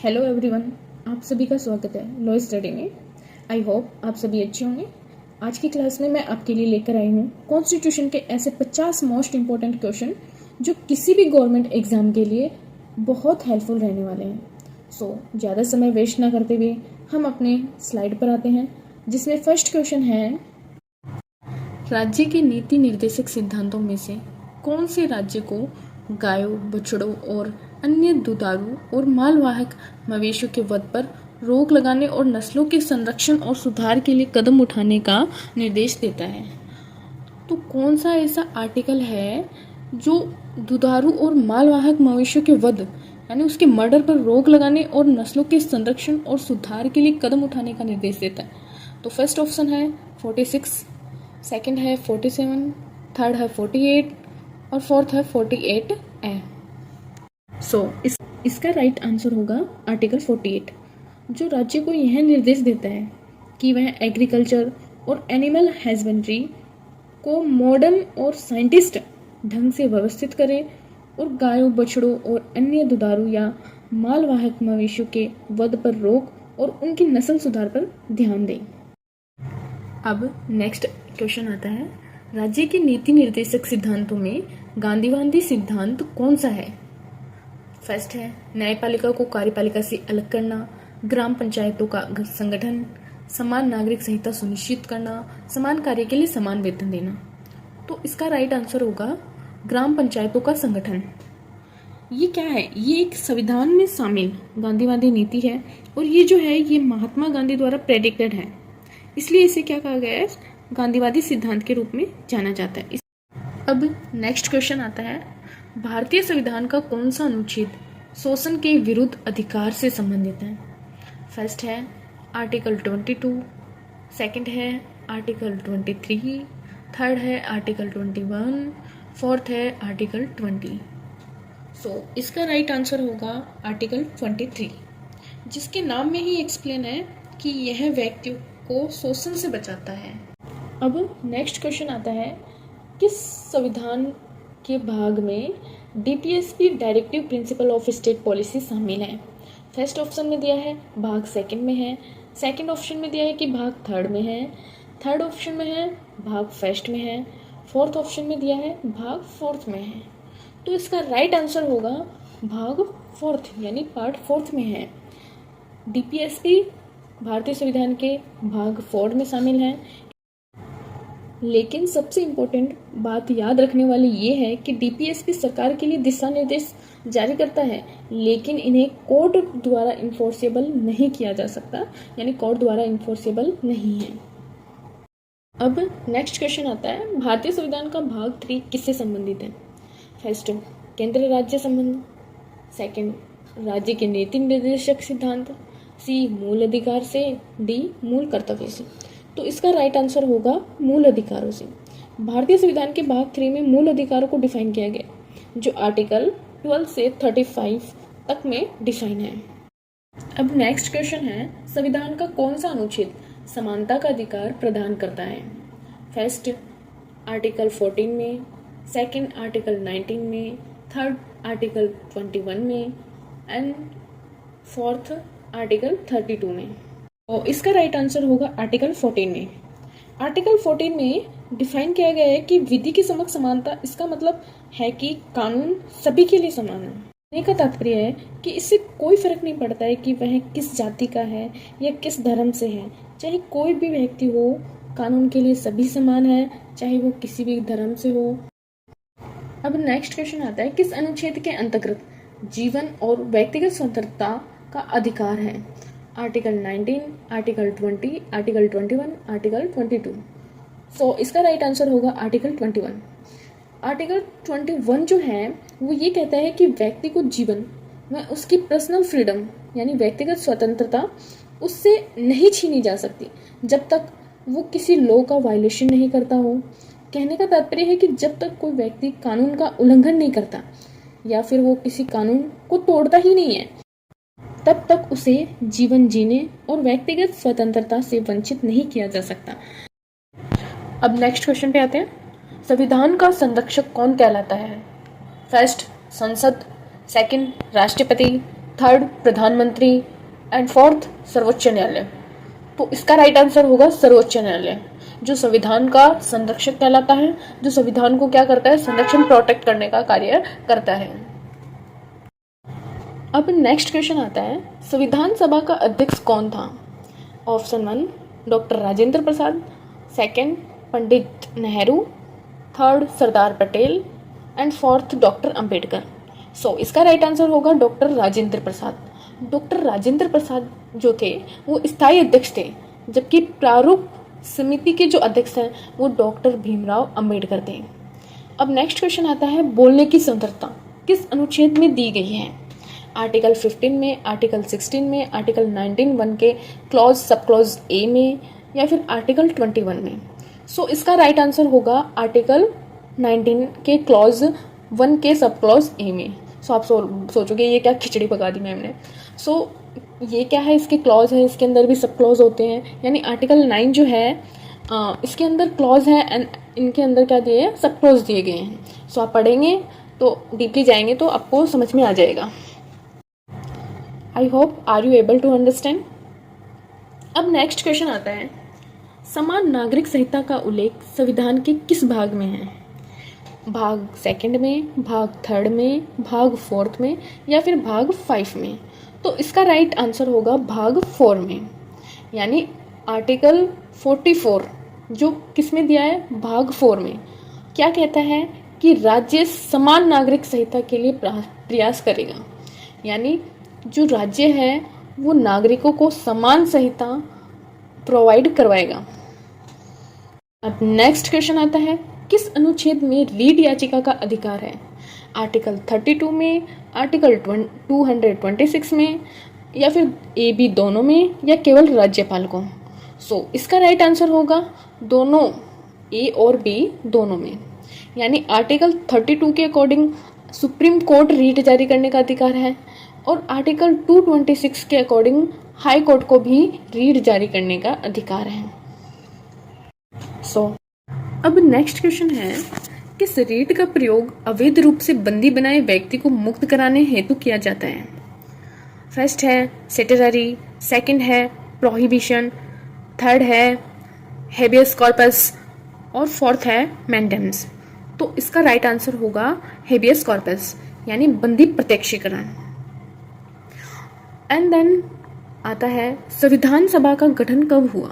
Hello everyone, आप सभी का स्वागत है लॉ स्टडी में। आई होप आप सभी अच्छे होंगे। आज की क्लास में मैं आपके लिए लेकर आई हूँ कॉन्स्टिट्यूशन के ऐसे 50 मोस्ट इम्पोर्टेंट क्वेश्चन जो किसी भी गवर्नमेंट एग्जाम के लिए बहुत हेल्पफुल रहने वाले हैं। ज़्यादा समय वेस्ट ना करते हुए हम अपने स्लाइड पर आते हैं, जिसमें फर्स्ट क्वेश्चन है, राज्य के नीति निर्देशक सिद्धांतों में से कौन से राज्य को गायों, बछड़ों और अन्य दुधारू और मालवाहक मवेशियों के वध पर रोक लगाने और नस्लों के संरक्षण और सुधार के लिए कदम उठाने का निर्देश देता है? तो कौन सा ऐसा आर्टिकल है जो दुधारू और मालवाहक मवेशियों के वध यानी उसके मर्डर पर रोक लगाने और नस्लों के संरक्षण और सुधार के लिए कदम उठाने का निर्देश देता है? तो फर्स्ट ऑप्शन है 46, सेकंड है 47, थर्ड है 48 और फोर्थ है 48 ए। इसका राइट आंसर होगा आर्टिकल 48, जो राज्य को यह निर्देश देता है कि वह एग्रीकल्चर और एनिमल हस्बेंड्री को मॉडर्न और साइंटिस्ट ढंग से व्यवस्थित करे और गायों, बछड़ों और अन्य दुधारू या मालवाहक मवेशियों के वध पर रोक और उनकी नस्ल सुधार पर ध्यान दे। अब नेक्स्ट क्वेश्चन आता है, राज्य के नीति निर्देशक सिद्धांतों में गांधीवादी सिद्धांत कौन सा है? फर्स्ट है न्यायपालिका को कार्यपालिका से अलग करना, ग्राम पंचायतों का संगठन, समान नागरिक संहिता सुनिश्चित करना, समान कार्य के लिए समान वेतन देना। तो इसका राइट आंसर होगा ग्राम पंचायतों का संगठन। ये क्या है? ये एक संविधान में शामिल गांधीवादी नीति है और ये जो है ये महात्मा गांधी द्वारा प्रेडिक्टेड है, इसलिए इसे क्या कहा गया है? गांधीवादी सिद्धांत के रूप में जाना जाता है। अब नेक्स्ट क्वेश्चन आता है, भारतीय संविधान का कौन सा अनुच्छेद शोषण के विरुद्ध अधिकार से संबंधित है? फर्स्ट है आर्टिकल 22, सेकंड है आर्टिकल 23, थर्ड है आर्टिकल 21, फोर्थ है आर्टिकल 20। इसका राइट आंसर होगा आर्टिकल 23, जिसके नाम में ही एक्सप्लेन है कि यह व्यक्तियों को शोषण से बचाता है। अब नेक्स्ट क्वेश्चन आता है, किस संविधान के भाग में DPSP directive principle of state policy शामिल है? फर्स्ट ऑप्शन में दिया है भाग सेकंड में है, सेकंड ऑप्शन में दिया है कि भाग थर्ड में है, थर्ड ऑप्शन में है भाग फर्स्ट में है, फोर्थ ऑप्शन में दिया है भाग फोर्थ में है। तो इसका राइट आंसर होगा भाग फोर्थ यानी पार्ट फोर्थ में है। डीपीएसपी भारतीय संविधान के भाग फोर्थ में शामिल है। लेकिन सबसे इम्पोर्टेंट बात याद रखने वाली ये है कि डीपीएसपी सरकार के लिए दिशा निर्देश जारी करता है, लेकिन इन्हें कोर्ट द्वारा इन्फोर्सेबल नहीं किया जा सकता, यानी कोर्ट द्वारा इन्फोर्सेबल नहीं है। अब नेक्स्ट क्वेश्चन आता है, भारतीय संविधान का भाग 3 किससे संबंधित है? फर्स्ट केंद्र राज्य संबंध, सेकंड राज्य के नीति निर्देशक सिद्धांत, सी मूल अधिकार से, डी मूल कर्तव्य से। तो इसका राइट आंसर होगा मूल अधिकारों से। भारतीय संविधान के भाग 3 में मूल अधिकारों को डिफाइन किया गया, जो आर्टिकल 12 से 35 तक में डिफाइन है। अब नेक्स्ट क्वेश्चन है, संविधान का कौन सा अनुच्छेद समानता का अधिकार प्रदान करता है? फर्स्ट आर्टिकल 14 में, सेकंड आर्टिकल 19 में, थर्ड आर्टिकल 21 में एंड फोर्थ आर्टिकल 32 में। और इसका राइट आंसर होगा आर्टिकल 14 में। आर्टिकल 14 में डिफाइन किया गया है कि विधि के समक्ष समानता, इसका मतलब है कि कानून सभी के लिए समान है। कहने का तात्पर्य है कि इससे कोई फर्क नहीं पड़ता है कि वह किस जाति का है या किस धर्म से है, चाहे कोई भी व्यक्ति हो, कानून के लिए सभी समान है, चाहे वो किसी भी धर्म से हो। अब नेक्स्ट क्वेश्चन आता है, किस अनुच्छेद के अंतर्गत जीवन और व्यक्तिगत स्वतंत्रता का अधिकार है? Article 19, article 20, article 21, article 22। इसका राइट आंसर होगा आर्टिकल 21। आर्टिकल 21 जो है वो ये कहता है कि व्यक्ति को जीवन में उसकी पर्सनल फ्रीडम यानी व्यक्तिगत स्वतंत्रता उससे नहीं छीनी जा सकती जब तक वो किसी लॉ का वायलेशन नहीं करता हो। कहने का तात्पर्य है कि जब तक कोई व्यक्ति कानून का उल्लंघन नहीं करता या फिर वो किसी कानून को तोड़ता ही नहीं है, तब तक उसे जीवन जीने और व्यक्तिगत स्वतंत्रता से वंचित नहीं किया जा सकता। अब नेक्स्ट क्वेश्चन पे आते हैं, संविधान का संरक्षक कौन कहलाता है? फर्स्ट संसद, सेकंड राष्ट्रपति, थर्ड प्रधानमंत्री एंड फोर्थ सर्वोच्च न्यायालय। तो इसका राइट आंसर होगा सर्वोच्च न्यायालय, जो संविधान का संरक्षक कहलाता है, जो संविधान को क्या करता है, संरक्षण प्रोटेक्ट करने का कार्य करता है। अब नेक्स्ट क्वेश्चन आता है, संविधान सभा का अध्यक्ष कौन था? Option 1 doctor Rajendra Prasad, second Pandit Nehru, third Sardar Patel and fourth doctor Ambedkar. So इसका राइट आंसर होगा डॉक्टर राजेंद्र प्रसाद। डॉक्टर राजेंद्र प्रसाद जो थे वो स्थायी अध्यक्ष थे, जबकि प्रारूप समिति के जो अध्यक्ष हैं वो डॉक्टर भीमराव अंबेडकर थे। अब नेक्स्ट क्वेश्चन आता है, बोलने की स्वतंत्रता किस अनुच्छेद में दी गई है? आर्टिकल 15 में, आर्टिकल 16 में, आर्टिकल 19(1) के क्लॉज सब क्लॉज ए में, या फिर आर्टिकल 21 में। सो इसका राइट आंसर होगा आर्टिकल 19 के क्लॉज 1 के सब क्लॉज ए में। सो आप सोचोगे ये क्या खिचड़ी पका दी मैम ने। सो ये क्या है, इसके क्लॉज है, इसके अंदर भी सब क्लॉज होते हैं, यानी आर्टिकल 9 जो है इसके अंदर क्लॉज है एंड इनके अंदर क्या दिए हैं, सब क्लॉज दिए गए हैं। सो आप पढ़ेंगे तो डीपली जाएंगे तो आपको समझ में आ जाएगा। I hope are you able to understand. अब नेक्स्ट क्वेश्चन आता है, समान नागरिक संहिता का उल्लेख संविधान के किस भाग में है? भाग 2 में, भाग 3 में, भाग 4 में, या फिर भाग 5 में? तो इसका राइट आंसर होगा भाग 4 में, यानी आर्टिकल 44 जो किस में दिया है, भाग 4 में। क्या कहता है कि राज्य समान नागरिक संहिता के लिए प्रयास करेगा, यानी जो राज्य है वो नागरिकों को समान संहिता प्रोवाइड करवाएगा। अब नेक्स्ट क्वेश्चन आता है, किस अनुच्छेद में रीट याचिका का अधिकार है? आर्टिकल 32 में, आर्टिकल 226 में, या फिर ए बी दोनों में, या केवल राज्यपाल को? सो इसका राइट आंसर होगा दोनों, ए और बी दोनों में, यानी आर्टिकल 32 के अकॉर्डिंग सुप्रीम कोर्ट रीट जारी करने का अधिकार है, और आर्टिकल 226 के अकॉर्डिंग हाई कोर्ट को भी रीट जारी करने का अधिकार है। अब नेक्स्ट क्वेश्चन है, किस रीट का प्रयोग अवैध रूप से बंदी बनाए व्यक्ति को मुक्त कराने हेतु किया जाता है? फर्स्ट है सेटेररी, सेकंड है प्रोहिबिशन, थर्ड है हेबियस कॉर्पस और फोर्थ है मैंडेम्स। तो इसका राइट आंसर होगा हेबियस कॉर्पस, यानी बंदी प्रत्यक्षीकरण। एंड देन आता है, संविधान सभा का गठन कब हुआ?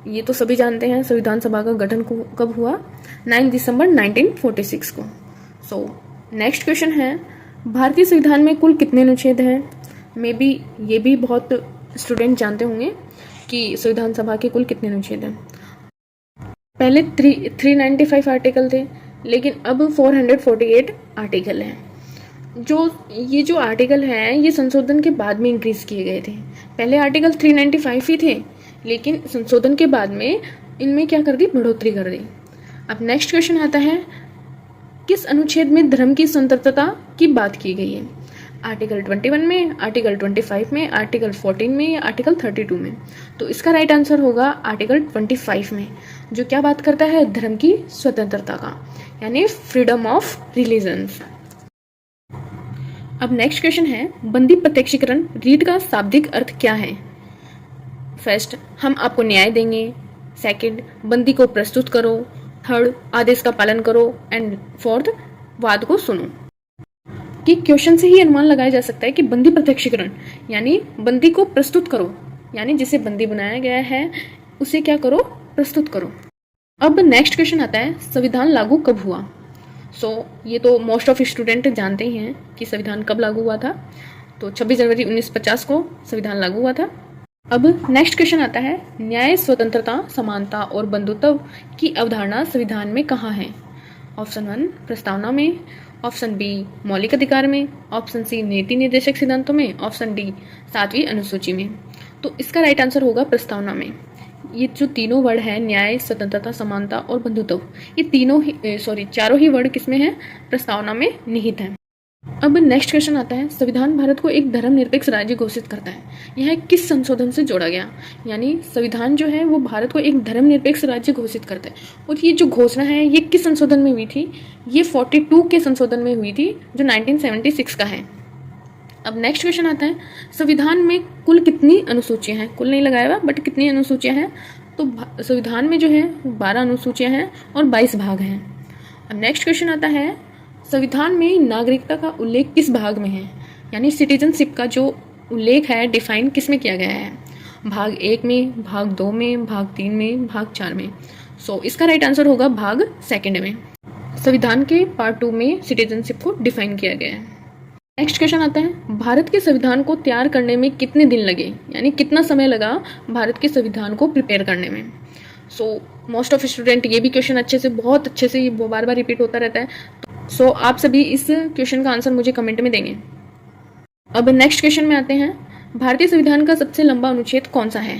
ये तो सभी जानते हैं, संविधान सभा का गठन कब हुआ? 9 दिसंबर 1946 को। नेक्स्ट क्वेश्चन है, भारतीय संविधान में कुल कितने अनुच्छेद हैं? मे बी ये भी बहुत स्टूडेंट जानते होंगे कि संविधान सभा के कुल कितने अनुच्छेद हैं। पहले 395 आर्टिकल थे, लेकिन अब 448 आर्टिकल हैं। ये जो आर्टिकल हैं ये संशोधन के बाद में इंक्रीज किए गए थे। पहले आर्टिकल 395 ही थे, लेकिन संशोधन के बाद में इनमें क्या कर दी, बढ़ोतरी कर दी। अब नेक्स्ट क्वेश्चन आता है, किस अनुच्छेद में धर्म की स्वतंत्रता की बात की गई है? आर्टिकल 21 में, आर्टिकल 25 में, आर्टिकल 14 में, या आर्टिकल 32 में? तो इसका राइट आंसर होगा आर्टिकल 25 में, जो क्या बात करता है, धर्म की स्वतंत्रता का, यानी फ्रीडम ऑफ रिलीजन्स। अब नेक्स्ट क्वेश्चन है, बंदी प्रत्यक्षीकरण रीट का शाब्दिक अर्थ क्या है? फर्स्ट, हम आपको न्याय देंगे, सेकंड, बंदी को प्रस्तुत करो, थर्ड, आदेश का पालन करो, एंड फोर्थ, वाद को सुनो। कि क्वेश्चन से ही अनुमान लगाया जा सकता है कि बंदी प्रत्यक्षीकरण यानी बंदी को प्रस्तुत करो, यानी जिसे बंदी बनाया गया है उसे क्या करो, प्रस्तुत करो। अब नेक्स्ट क्वेश्चन आता है, संविधान लागू कब हुआ? ये तो मोस्ट ऑफ स्टूडेंट जानते ही हैं कि संविधान कब लागू हुआ था। तो 26 जनवरी 1950 को संविधान लागू हुआ था। अब नेक्स्ट क्वेश्चन आता है, न्याय, स्वतंत्रता, समानता और बंधुत्व की अवधारणा संविधान में कहाँ है? ऑप्शन 1 प्रस्तावना में, ऑप्शन बी मौलिक अधिकार में, ऑप्शन सी नीति निर्देशक सिद्धांतों में, ऑप्शन डी 7वीं अनुसूची में। तो इसका राइट आंसर होगा प्रस्तावना में। ये जो तीनों वर्ड है, न्याय, स्वतंत्रता, समानता और बंधुत्व, ये चारों ही वर्ड किसमें है, प्रस्तावना में निहित है। अब नेक्स्ट क्वेश्चन आता है, संविधान भारत को एक धर्मनिरपेक्ष राज्य घोषित करता है। यह किस संशोधन से जोड़ा गया? यानी संविधान जो है वो भारत को एक धर्मनिरपेक्ष राज्य घोषित करता है, और ये जो घोषणा है ये किस संशोधन में हुई थी? ये 42 के संशोधन में हुई थी, जो 1976 का है। अब नेक्स्ट क्वेश्चन आता है, संविधान में कुल कितनी अनुसूचियां हैं? कुल नहीं लगाया हुआ, बट कितनी अनुसूचियां हैं? तो संविधान में जो है 12 अनुसूचियां हैं और 22 भाग हैं। अब नेक्स्ट क्वेश्चन आता है, संविधान में नागरिकता का उल्लेख किस भाग में है? यानी सिटीजनशिप का जो उल्लेख है, डिफाइन किस में किया गया है? भाग 1 में, भाग 2 में, भाग 3 में, भाग 4 में। सो इसका राइट आंसर होगा भाग 2 में। संविधान के पार्ट 2 में सिटीजनशिप को डिफाइन किया गया है। नेक्स्ट क्वेश्चन आता है, भारत के संविधान को तैयार करने में कितने दिन लगे? यानी कितना समय लगा भारत के संविधान को प्रिपेयर करने में? सो मोस्ट ऑफ स्टूडेंट ये भी क्वेश्चन अच्छे से, बहुत अच्छे से, बार बार रिपीट होता रहता है। सो आप सभी इस क्वेश्चन का आंसर मुझे कमेंट में देंगे। अब नेक्स्ट क्वेश्चन में आते हैं, भारतीय संविधान का सबसे लंबा अनुच्छेद कौन सा है?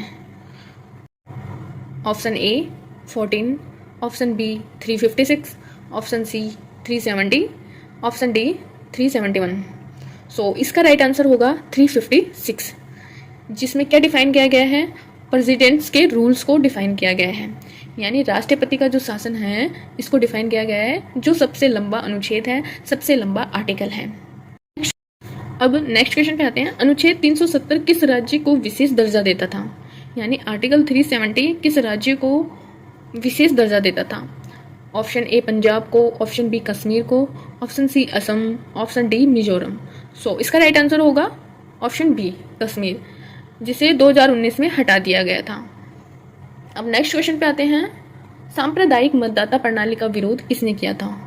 Option A 14, option B 356, option C 370, option D 371। So इसका राइट आंसर होगा 356, जिसमें क्या डिफाइन किया गया है? प्रेसिडेंट्स के रूल्स को डिफाइन किया गया है, यानी राष्ट्रपति का जो शासन है इसको डिफाइन किया गया है, जो सबसे लंबा अनुच्छेद है, सबसे लंबा आर्टिकल है। अब नेक्स्ट क्वेश्चन पे आते हैं, अनुच्छेद 370 किस राज्य को विशेष दर्जा देता था? यानी आर्टिकल 370 किस राज्य को विशेष दर्जा देता था? ऑप्शन ए पंजाब को, ऑप्शन बी कश्मीर को, option C Assam, option D Mizoram. So इसका राइट आंसर होगा ऑप्शन बी कश्मीर, जिसे 2019 में हटा दिया गया था। अब नेक्स्ट क्वेश्चन पे आते हैं, सांप्रदायिक मतदाता प्रणाली का विरोध किसने किया था?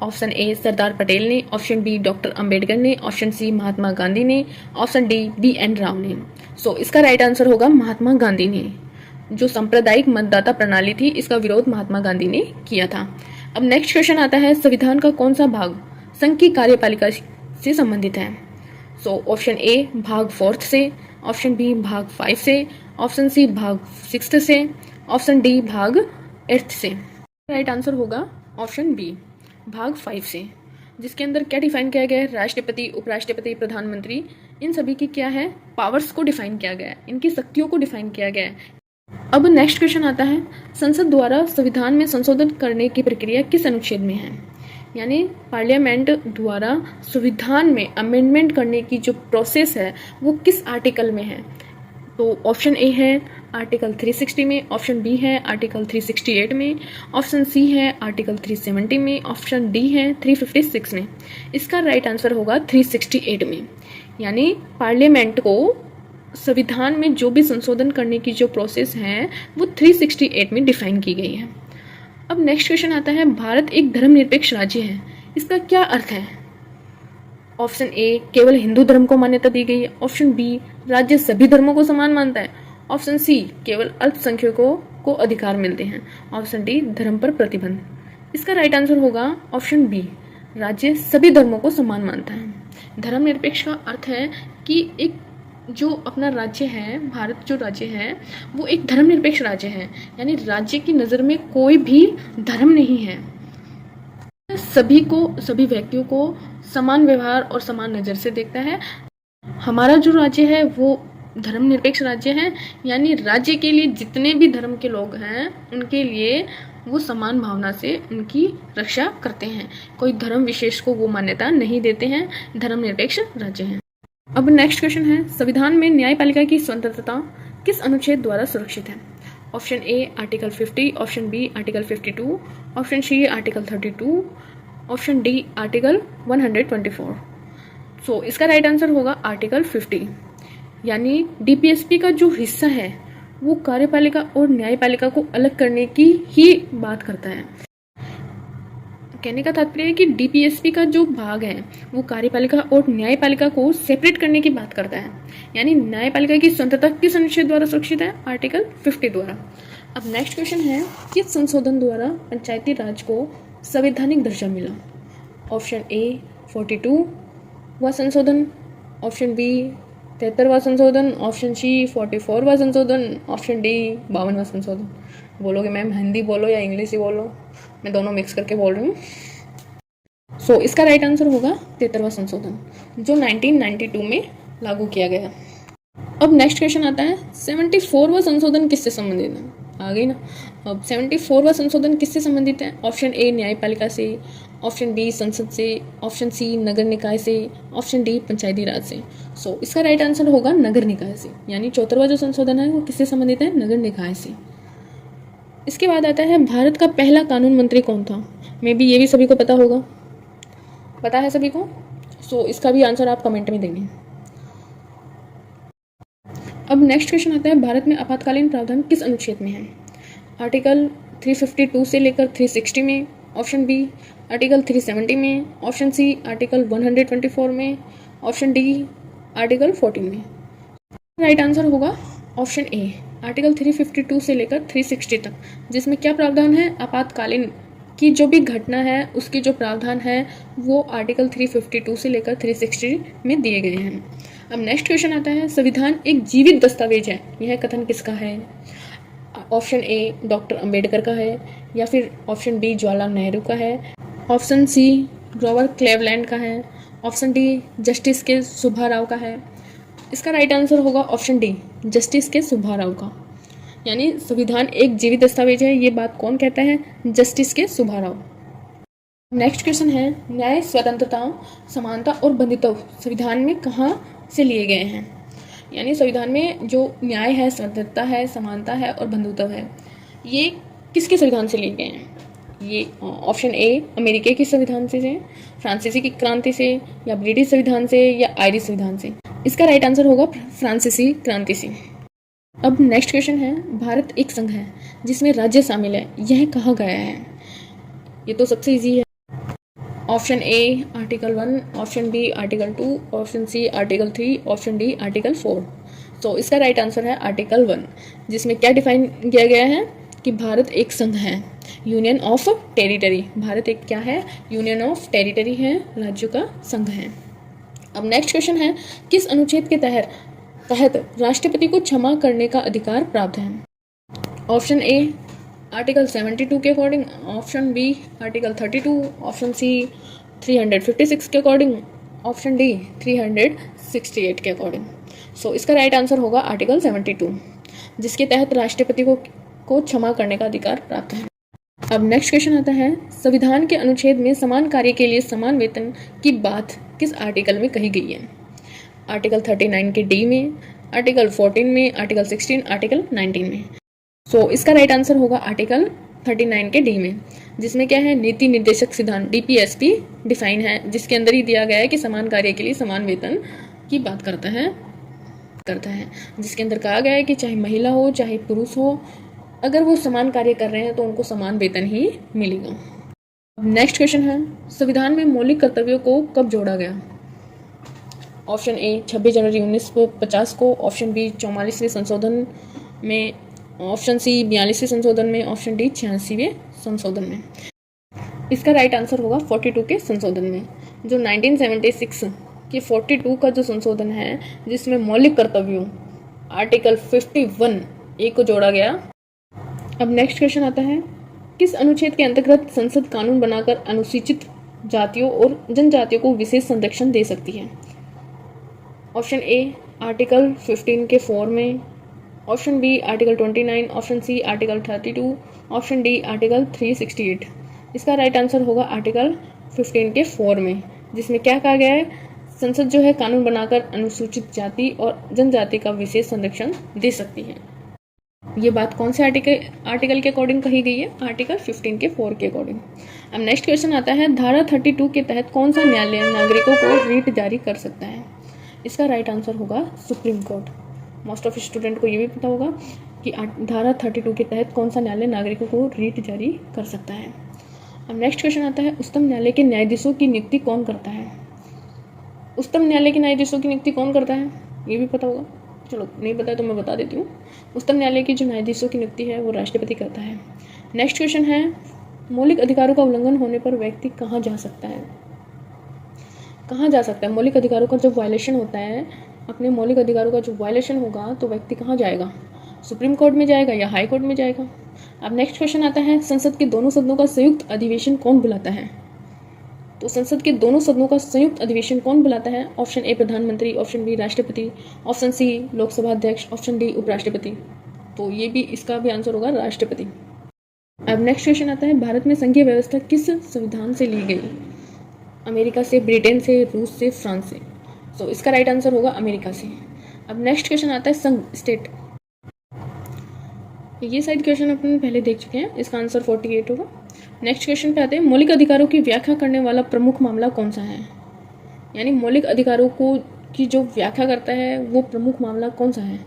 ऑप्शन ए सरदार पटेल ने, ऑप्शन बी डॉक्टर अंबेडकर ने, ऑप्शन सी महात्मा गांधी ने, ऑप्शन डी BN राव ने। सो इसका राइट आंसर होगा महात्मा गांधी ने। जो सांप्रदायिक मतदाता प्रणाली थी, इसका विरोध महात्मा गांधी ने किया था। अब नेक्स्ट क्वेश्चन आता है, संविधान का कौन सा भाग संघ की कार्यपालिका से संबंधित है? सो ऑप्शन ए भाग 4 से, ऑप्शन बी भाग 5 से, ऑप्शन सी भाग 6 से, ऑप्शन डी भाग 8 से। राइट आंसर होगा ऑप्शन बी भाग 5 से, जिसके अंदर क्या डिफाइन किया गया है? राष्ट्रपति, उपराष्ट्रपति, प्रधानमंत्री, इन सभी की क्या है? पावर्स को डिफाइन किया गया है, इनकी शक्तियों को डिफाइन किया गया है। अब नेक्स्ट क्वेश्चन आता है, संसद द्वारा संविधान में संशोधन करने की प्रक्रिया किस अनुच्छेद में है? यानी पार्लियामेंट द्वारा संविधान में अमेंडमेंट करने की जो प्रोसेस है वो किस आर्टिकल में है? तो ऑप्शन ए है आर्टिकल 360 में, ऑप्शन बी है आर्टिकल 368 में, ऑप्शन सी है आर्टिकल 370 में, ऑप्शन डी है 356 में। इसका राइट आंसर होगा 368 में। यानी पार्लियामेंट को संविधान में जो भी संशोधन करने की जो प्रोसेस है वो 368 में डिफाइन की गई है। अब नेक्स्ट क्वेश्चन आता है, भारत एक धर्मनिरपेक्ष राज्य है, इसका क्या अर्थ है? ऑप्शन ए केवल हिंदू धर्म को मान्यता दी गई है, ऑप्शन बी राज्य सभी धर्मों को समान मानता है, ऑप्शन सी केवल अल्पसंख्यकों को अधिकार मिलते हैं, ऑप्शन डी धर्म पर प्रतिबंध। इसका राइट आंसर होगा ऑप्शन बी, राज्य सभी धर्मों को समान मानता है। धर्मनिरपेक्ष का अर्थ है कि एक जो अपना राज्य है, भारत जो राज्य है वो एक धर्मनिरपेक्ष राज्य है, यानी राज्य की नज़र में कोई भी धर्म नहीं है, सभी को, सभी व्यक्तियों को समान व्यवहार और समान नज़र से देखता है। हमारा जो राज्य है वो धर्मनिरपेक्ष राज्य है, यानी राज्य के लिए जितने भी धर्म के लोग हैं उनके लिए वो समान भावना से उनकी रक्षा करते हैं, कोई धर्म विशेष को वो मान्यता नहीं देते हैं, धर्मनिरपेक्ष राज्य है। अब नेक्स्ट क्वेश्चन है, संविधान में न्यायपालिका की स्वतंत्रता किस अनुच्छेद द्वारा सुरक्षित है? Option A article 50, option B article 52, option C article 32, option D article 124। So इसका राइट आंसर होगा आर्टिकल 50। यानी DPSP का जो हिस्सा है वो कार्यपालिका और न्यायपालिका को अलग करने की ही बात करता है। कहने का तात्पर्य है कि DPSP का जो भाग है वो कार्यपालिका और न्यायपालिका को सेपरेट करने की बात करता है। यानी न्यायपालिका की स्वतंत्रता किस अनुच्छेद द्वारा सुरक्षित है? आर्टिकल 50 द्वारा। अब नेक्स्ट क्वेश्चन है, किस संशोधन द्वारा पंचायती राज को संवैधानिक दर्जा मिला? ऑप्शन ए 42वां संशोधन, ऑप्शन बी 73वां संशोधन, ऑप्शन सी 44वां संशोधन, ऑप्शन डी 52वां संशोधन। बोलोगे मैम हिंदी बोलो या इंग्लिश ही बोलो, मैं दोनों मिक्स करके बोल रही हूँ। सो इसका राइट आंसर होगा 73वां संशोधन, जो 1992 में लागू किया गया। अब नेक्स्ट क्वेश्चन आता है, 74वां संशोधन किससे संबंधित है? आ गई ना। अब 74वां संशोधन किससे संबंधित है? ऑप्शन ए न्यायपालिका से, ऑप्शन बी संसद से, ऑप्शन सी नगर निकाय से, ऑप्शन डी पंचायती राज से। सो इसका राइट आंसर होगा नगर निकाय से, यानी 74वां जो संशोधन है वो किससे संबंधित है? नगर निकाय से। इसके बाद आता है भारत का पहला कानून मंत्री कौन था? मे बी ये भी सभी को पता होगा, पता है सभी को? सो इसका भी आंसर आप कमेंट में देंगे। अब नेक्स्ट क्वेश्चन आता है भारत में आपातकालीन प्रावधान किस अनुच्छेद में है? आर्टिकल 352 से लेकर 360 में, ऑप्शन बी आर्टिकल 370 में, ऑप्शन सी आर्टिकल 124 में, ऑप्शन डी आर्टिकल 14 में। राइट आंसर होगा ऑप्शन ए आर्टिकल 352 से लेकर 360 तक, जिसमें क्या प्रावधान है? आपातकालीन की जो भी घटना है उसकी जो प्रावधान है वो आर्टिकल 352 से लेकर 360 में दिए गए हैं। अब नेक्स्ट क्वेश्चन आता है संविधान एक जीवित दस्तावेज है, यह कथन किसका है? ऑप्शन ए डॉक्टर अंबेडकर का है, या फिर ऑप्शन बी जवाहरलाल नेहरू का है, ऑप्शन सी ग्रोवर क्लेवलैंड का है, ऑप्शन डी जस्टिस के सुब्बा राव का है। इसका राइट आंसर होगा ऑप्शन डी जस्टिस के सुब्बा राव का, यानी संविधान एक जीवित दस्तावेज है, ये बात कौन कहता है? जस्टिस के सुब्बा राव। नेक्स्ट क्वेश्चन है न्याय, स्वतंत्रता, समानता और बंधुत्व संविधान में कहाँ से लिए गए हैं? यानी संविधान में जो न्याय है, स्वतंत्रता है, समानता है और बंधुत्व है, ये किसके संविधान से लिए गए हैं? ये ऑप्शन ए अमेरिका के संविधान से, फ्रांसीसी की क्रांति से, या ब्रिटिश संविधान से, या आयरिश संविधान से। इसका राइट आंसर होगा फ्रांसीसी क्रांति से। अब नेक्स्ट क्वेश्चन है भारत एक संघ है जिसमें राज्य शामिल है, यह कहा गया है? ये तो सबसे इजी है। Option A article 1, option B article 2, option C article 3, option D article 4। तो इसका राइट आंसर है आर्टिकल 1, जिसमें क्या डिफाइन किया गया है कि भारत एक संघ है, यूनियन ऑफ टेरिटरी। भारत एक क्या है? यूनियन ऑफ टेरिटरी है, राज्यों का संघ है। अब नेक्स्ट क्वेश्चन है किस अनुच्छेद के तहत राष्ट्रपति को क्षमा करने का अधिकार प्राप्त है? ऑप्शन ए आर्टिकल 72 के according, option B article 32, option C 356 के अकॉर्डिंग, ऑप्शन डी 368 के अकॉर्डिंग। सो इसका राइट आंसर होगा आर्टिकल 72, जिसके तहत राष्ट्रपति को क्षमा करने का अधिकार प्राप्त है। अब नेक्स्ट क्वेश्चन आता है संविधान के अनुच्छेद में समान कार्य के लिए समान वेतन की बात किस आर्टिकल में कही गई है? आर्टिकल 39 के डी में, आर्टिकल 14 में, आर्टिकल 16, आर्टिकल 19 में। सो इसका राइट आंसर होगा आर्टिकल 39 के डी में, जिसमें क्या है? नीति निर्देशक सिद्धांत DPSP डिफाइन है, जिसके अंदर ही दिया गया है कि समान कार्य के लिए समान वेतन की बात करता है, जिसके अंदर कहा गया है कि चाहे महिला हो चाहे पुरुष हो, अगर वो समान कार्य कर रहे हैं तो उनको समान वेतन ही मिलेगा। नेक्स्ट क्वेश्चन है संविधान में मौलिक कर्तव्यों को कब जोड़ा गया? ऑप्शन ए 26 जनवरी 1950 को, ऑप्शन बी 44वें संशोधन में, ऑप्शन सी 42वें संशोधन में, ऑप्शन डी 86वें संशोधन में। इसका राइट आंसर होगा 42 के संशोधन में, जो 1976 के 42 का जो संशोधन है जिसमें मौलिक कर्तव्यों आर्टिकल 51A को जोड़ा गया। अब नेक्स्ट क्वेश्चन आता है किस अनुच्छेद के अंतर्गत संसद कानून बनाकर अनुसूचित जातियों और जनजातियों को विशेष संरक्षण दे सकती है? ऑप्शन ए आर्टिकल 15 के 4 में, option B article 29, option C article 32, option D article 368। इसका राइट आंसर होगा आर्टिकल 15 के 4 में, जिसमें क्या कहा गया है? संसद जो है कानून बनाकर अनुसूचित जाति और जनजाति का विशेष संरक्षण दे सकती है। ये बात कौन से आर्टिकल के अकॉर्डिंग कही गई है? आर्टिकल 15 के 4 के अकॉर्डिंग। अब नेक्स्ट क्वेश्चन आता है धारा 32 के तहत कौन सा न्यायालय नागरिकों को रीट जारी कर सकता है? इसका राइट आंसर होगा supreme court. Most of student को ये भी पता होगा कि धारा 32 के तहत कौन सा न्यायालय नागरिकों को रीट जारी कर सकता है। अब नेक्स्ट क्वेश्चन आता है उच्चतम न्यायालय के न्यायाधीशों की नियुक्ति कौन करता है? उच्चतम न्यायालय के न्यायाधीशों की नियुक्ति कौन करता है? ये भी पता होगा, चलो नहीं पता है तो मैं बता देती हूँ। उच्चतम न्यायालय की जो न्यायाधीशों की नियुक्ति है वो राष्ट्रपति करता है। नेक्स्ट क्वेश्चन है मौलिक अधिकारों का उल्लंघन होने पर व्यक्ति कहाँ जा सकता है? कहाँ जा सकता है? मौलिक अधिकारों का जब वायलेशन होता है, अपने मौलिक अधिकारों का जो वायलेशन होगा तो व्यक्ति कहाँ जाएगा? सुप्रीम कोर्ट में जाएगा या हाई कोर्ट में जाएगा? अब नेक्स्ट क्वेश्चन आता है संसद के दोनों सदनों का संयुक्त अधिवेशन कौन बुलाता है? तो संसद के दोनों सदनों का संयुक्त अधिवेशन कौन बुलाता है? ऑप्शन ए प्रधानमंत्री, ऑप्शन बी राष्ट्रपति, ऑप्शन सी लोकसभा अध्यक्ष, ऑप्शन डी उपराष्ट्रपति। तो ये भी, इसका भी आंसर होगा राष्ट्रपति। अब नेक्स्ट क्वेश्चन आता है, भारत में संघीय व्यवस्था किस संविधान से ली गई? अमेरिका से, ब्रिटेन से, रूस से, फ्रांस से। तो इसका राइट आंसर होगा अमेरिका से। अब नेक्स्ट क्वेश्चन आता है संघ, स्टेट। ये शायद क्वेश्चन अपन पहले देख चुके हैं, इसका आंसर 48 होगा। नेक्स्ट क्वेश्चन पे आते हैं, मौलिक अधिकारों की व्याख्या करने वाला प्रमुख मामला कौन सा है? यानी मौलिक अधिकारों को की जो व्याख्या करता है वो प्रमुख मामला कौन सा है?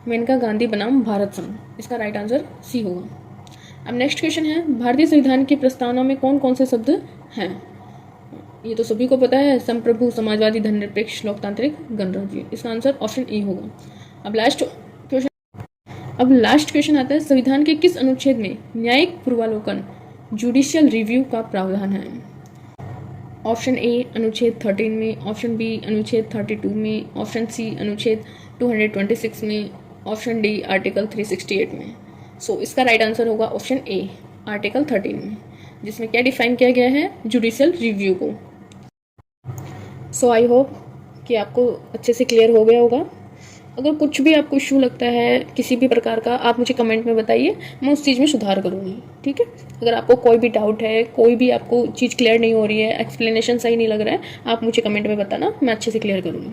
मेनका गांधी बनाम भारत संघ। इसका राइट आंसर सी होगा। अब नेक्स्ट क्वेश्चन है, भारतीय संविधान की प्रस्तावना में कौन कौन से शब्द हैं? ये तो सभी को पता है, संप्रभु, समाजवादी, धर्मनिरपेक्ष, लोकतांत्रिक, गणराज्य। इसका आंसर ऑप्शन ए होगा। अब लास्ट क्वेश्चन आता है, संविधान के किस अनुच्छेद में न्यायिक पूर्वावलोकन, जुडिशियल रिव्यू का प्रावधान है? ऑप्शन ए अनुच्छेद 13 में, ऑप्शन बी अनुच्छेद 32 में, ऑप्शन सी अनुच्छेद 226 में, ऑप्शन डी आर्टिकल 368 में। सो इसका राइट आंसर होगा ऑप्शन ए, आर्टिकल 13 में, जिसमें क्या डिफाइन किया गया है? जुडिशियल रिव्यू को। सो आई होप कि आपको अच्छे से क्लियर हो गया होगा। अगर कुछ भी आपको इशू लगता है किसी भी प्रकार का, आप मुझे कमेंट में बताइए, मैं उस चीज़ में सुधार करूँगी, ठीक है। अगर आपको कोई भी डाउट है, कोई भी आपको चीज़ क्लियर नहीं हो रही है, एक्सप्लेनेशन सही नहीं लग रहा है, आप मुझे कमेंट में बताना, मैं अच्छे से क्लियर करूँगी।